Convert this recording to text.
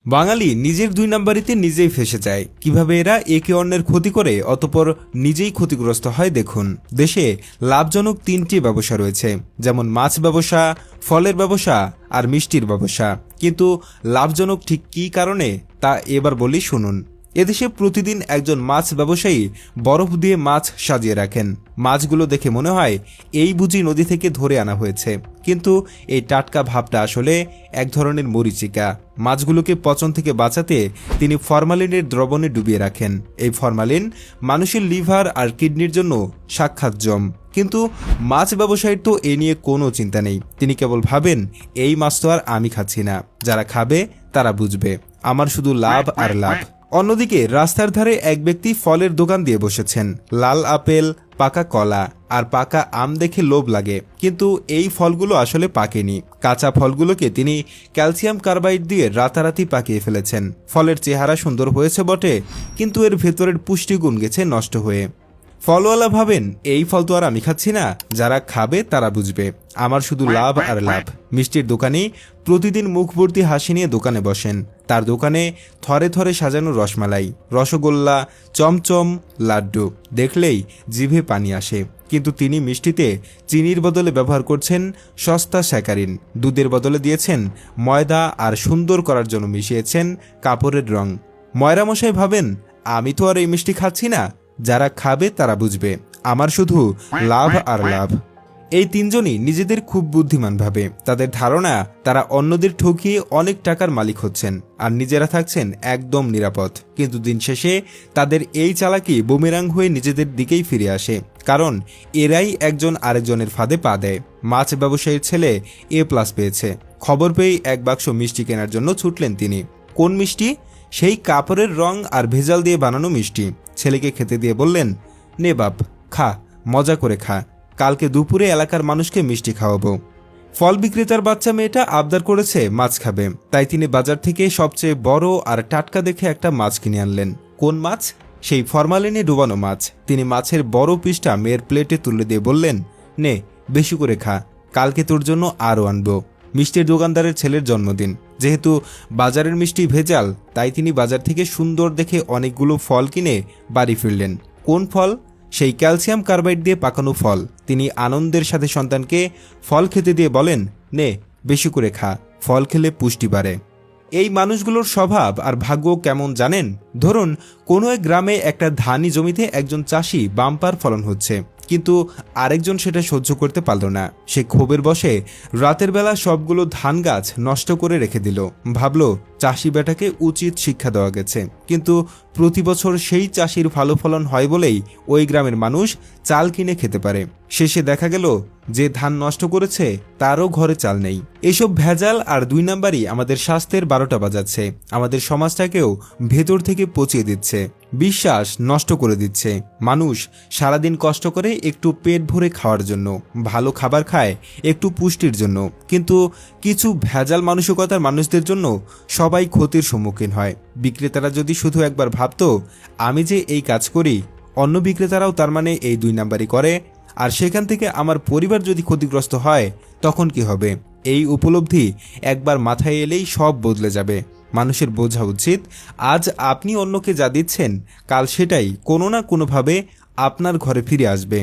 বাঙালি নিজের দুই নাম্বারিতে নিজেই ফেঁসে যায়। কিভাবে এরা একে অন্যের ক্ষতি করে অতঃপর নিজেই ক্ষতিগ্রস্ত হয় দেখুন। দেশে লাভজনক তিনটি ব্যবসা রয়েছে, যেমন মাছ ব্যবসা, ফলের ব্যবসা আর মিষ্টির ব্যবসা। কিন্তু লাভজনক ঠিক কী কারণে তা এবার বলি শুনুন। এদেশে প্রতিদিন একজন মাছ ব্যবসায়ী বরফ দিয়ে মাছ সাজিয়ে রাখেন। মাছগুলো দেখে মনে হয় এই বুঝি নদী থেকে ধরে আনা হয়েছে, কিন্তু এই টাটকা ভাবটা আসলে এক ধরনের মরীচিকা। মাছগুলোকে পচন থেকে বাঁচাতে তিনি ফরমালিনের দ্রবণে ডুবিয়ে রাখেন। এই ফরমালিন মানুষের লিভার আর কিডনির জন্য সাক্ষাৎ জম। কিন্তু মাছ ব্যবসায়ীর তো এ নিয়ে কোনো চিন্তা নেই। তিনি কেবল ভাবেন, এই মাছ তো আর আমি খাচ্ছি না, যারা খাবে তারা বুঝবে, আমার শুধু লাভ আর লাভ। অন্যদিকে রাস্তার ধারে এক ব্যক্তি ফলের দোকান দিয়ে বসেছেন। লাল আপেল, পাকা কলা আর পাকা আম দেখে লোভ লাগে, কিন্তু এই ফলগুলো আসলে পাকেনি। কাঁচা ফলগুলোকে তিনি ক্যালসিয়াম কার্বাইড দিয়ে রাতারাতি পাকিয়ে ফেলেছেন। ফলের চেহারা সুন্দর হয়েছে বটে, কিন্তু এর ভেতরের পুষ্টিগুণ গেছে নষ্ট হয়ে। ফলওয়ালা ভাবেন, এই ফল তো আর আমি খাচ্ছি না, যারা খাবে তারা বুঝবে, আমার শুধু লাভ আর লাভ। মিষ্টির দোকানি প্রতিদিন মুখ ভর্তি হাসি নিয়ে দোকানে বসেন। তার দোকানে থরে থরে সাজানো রসমালাই, রসগোল্লা, চমচম, লাড্ডু দেখলেই জিভে পানি আসে। কিন্তু তিনি মিষ্টিতে চিনির বদলে ব্যবহার করছেন সস্তা স্যাকারিন, দুধের বদলে দিয়েছেন ময়দা আর সুন্দর করার জন্য মিশিয়েছেন কাপড়ের রং। ময়রামশাই ভাবেন, আমি তো আর এই মিষ্টি খাচ্ছি না, যারা খাবে তারা বুঝবে, আমার শুধু লাভ আর লাভ। এই তিনজনই নিজেদের খুব বুদ্ধিমান ভাবে। তাদের ধারণা তারা অন্যদের ঠকিয়ে অনেক টাকার মালিক হচ্ছেন আর নিজেরা থাকছেন একদম নিরাপদ। কিন্তু দিন শেষে তাদের এই চালাকি বুমেরাং হয়ে নিজেদের দিকেই ফিরে আসে, কারণ এরাই একজন আরেকজনের ফাঁদে পা দেয়। মাছ ব্যবসায়ীর ছেলে A+ পেয়েছে। খবর পেয়ে এক বাক্স মিষ্টি কেনার জন্য ছুটলেন তিনি। কোন মিষ্টি? সেই কাপড়ের রং আর ভেজাল দিয়ে বানানো মিষ্টি। ছেলেকে খেতে দিয়ে বললেন, নে বাপ, খা, মজা করে খা, কালকে দুপুরে এলাকার মানুষকে মিষ্টি খাওয়াবো। ফল বিক্রেতার বাচ্চা মেয়েটা আবদার করেছে মাছ খাবে, তাই তিনি বাজার থেকে সবচেয়ে বড় আর টাটকা দেখে একটা মাছ কিনে আনলেন। কোন মাছ? সেই ফরমালিনে ডুবানো মাছ। তিনি মাছের বড় পিসটা মেয়ের প্লেটে তুলে দিয়ে বললেন, নে, বেশি করে খা, কালকে তোর জন্য আরও আনবো। মিষ্টির দোকানদারের ছেলের জন্মদিন, যেহেতু বাজারের মিষ্টি ভেজাল, তাই তিনি বাজার থেকে সুন্দর দেখে অনেকগুলো ফল কিনে বাড়ি ফিরলেন। কোন ফল? সেই ক্যালসিয়াম কার্বাইড দিয়ে পাকানো ফল। তিনি আনন্দের সাথে সন্তানকে ফল খেতে দিয়ে বলেন, নে, বেশি করে খা, ফল খেলে পুষ্টি বাড়ে। এই মানুষগুলোর স্বভাব আর ভাগ্য কেমন জানেন? ধরুন কোনো এক গ্রামে একটা ধানি জমিতে একজন চাষি বাম্পার ফলন হচ্ছে, কিন্তু আরেকজন সেটা সহ্য করতে পারল না। সে ক্ষোভের বশে রাতের বেলা সবগুলো ধান গাছ নষ্ট করে রেখে দিল। ভাবল, চাষি বেটাকে উচিত শিক্ষা দেওয়া গেছে। কিন্তু প্রতি বছর সেই চাষির ভালো ফলন হয় বলেই ওই গ্রামের মানুষ চাল কিনে খেতে পারে। শেষে দেখা গেল যে ধান নষ্ট করেছে তারও ঘরে চাল নেই। এসব ভেজাল আর দুই নাম্বারই আমাদের স্বাস্থ্যের 12টা বাজাচ্ছে, আমাদের সমাজটাকেও ভেতর থেকে পচিয়ে দিচ্ছে, বিশ্বাস নষ্ট করে দিচ্ছে। মানুষ সারাদিন কষ্ট করে একটু পেট ভরে খাওয়ার জন্য, ভালো খাবার খায় একটু পুষ্টির জন্য, কিন্তু কিছু ভেজাল মানসিকতার মানুষদের জন্য সবাই ক্ষতির সম্মুখীন হয়। বিক্রেতারা যদি শুধু একবার ভাবতো, আমি যে এই কাজ করি, অন্য বিক্রেতারাও তার মানে এই দুই নাম্বারই করে, আর সেখান থেকে আমার পরিবার যদি ক্ষতিগ্রস্ত হয়, তখন কি হবে? এই উপলব্ধি একবার মাথায় এলেই সব বদলে যাবে। মানুষের বোঝা উচিত, আজ আপনি অন্যকে যা দিচ্ছেন, কাল সেটাই কোনো না কোনোভাবে আপনার ঘরে ফিরে আসবে।